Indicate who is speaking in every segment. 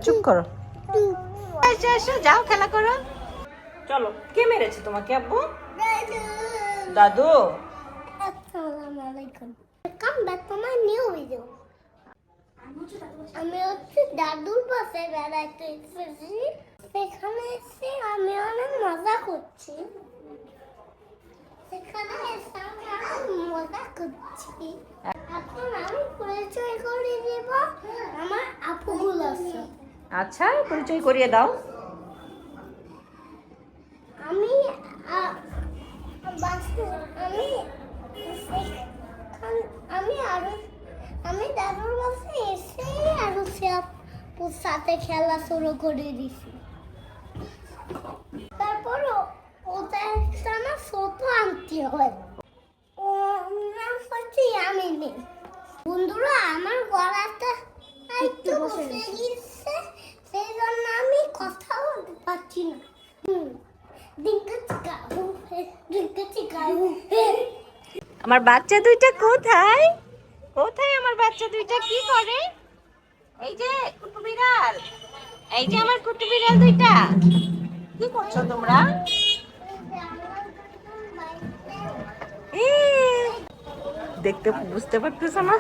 Speaker 1: চুপ করো। এসো এসো, যাও খেলা করো। চলো, কে মেরেছে তোমাকে আব্বু? দাদু।
Speaker 2: আসসালামু আলাইকুম। Welcome back to my new video. আমি হচ্ছে দাদুর পাশে বেড়াইতে এসেছি। সেখানে এসে আমি অনেক মজা করছি। এখন আমি পরিচয় করে দেব আমার আপুগুলো আছে।
Speaker 1: আচ্ছা, পরিচয় করিয়ে দাও।
Speaker 2: আমি আমি দাদুর কাছে এসে আরো আপুর সাথে খেলা শুরু করে দিছি। তারপর ওটা একটা না ছোট আনতে হয়, ও নাম হচ্ছে ইয়ামিনী। বন্ধুরা, আমার গলাটা একটু বসে গেছে, সেই জন্য আমি কথা বলতে পারছি না।
Speaker 1: আমার বাচ্চা দুইটা কোথায়? কোথায় আমার বাচ্চা দুইটা, কি করে? এই যে কুটু বিড়াল, এই যে আমার কুটু বিড়াল দুইটা, কি করছো তোমরা? দেখতে বুঝতে পারতেছো না?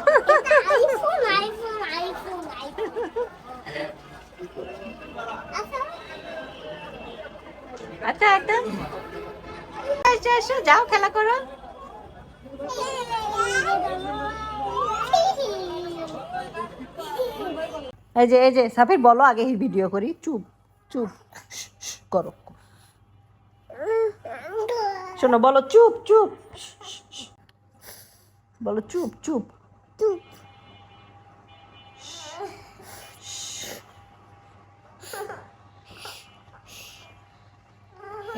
Speaker 1: আচ্ছা আচ্ছা, এসো এসো, যাও খেলা করো। এই যে সাফির, বলো আগে ভিডিও করি। চুপ চুপ করো। শোনো, বলো চুপ চুপ, বলো চুপ চুপ।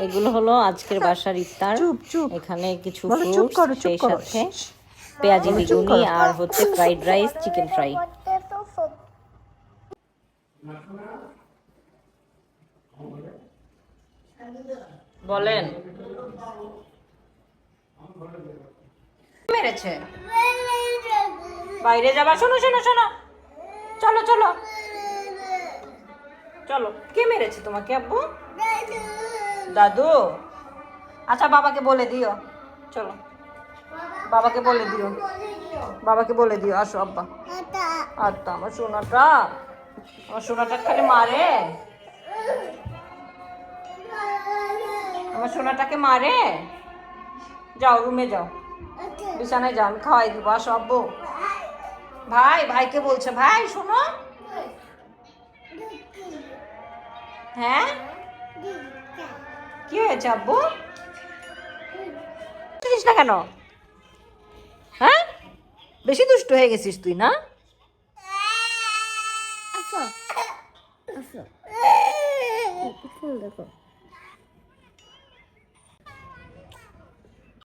Speaker 1: এগুলো হলো আজকের বাসার ইফতার। এখানে কিছু ফ্রুটস, সেই সাথে পেঁয়াজি বেগুনি আর হচ্ছে ফ্রাইড রাইস, চিকেন ফ্রাই। বলেন, মেরেছে? বাইরে যাবা? শোনো শোনো শোনো, চলো চলো চলো। কে মেরেছে তোমাকে আব্বু? দাদু। আচ্ছা, বাবাকে বলে দিও। চলো, বাবাকে বলে দিও, বাবাকে বলে দিও। আসো আব্বা। আচ্ছা, আমার সোনাটা খালি মারে, আমার সোনাটাকে মারে। যাও রুমে যাও, বিছানায় যাও, আমি খাওয়াই দিব। আসো আব্বু। ভাইকে বলছে। ভাই শোনো। হ্যাঁ, কি হয়েছে আব্বু? চিনিস না কেন? হ্যাঁ, বেশি দুষ্ট হয়ে গেছিস তুই না?
Speaker 2: আচ্ছা আচ্ছা, দেখো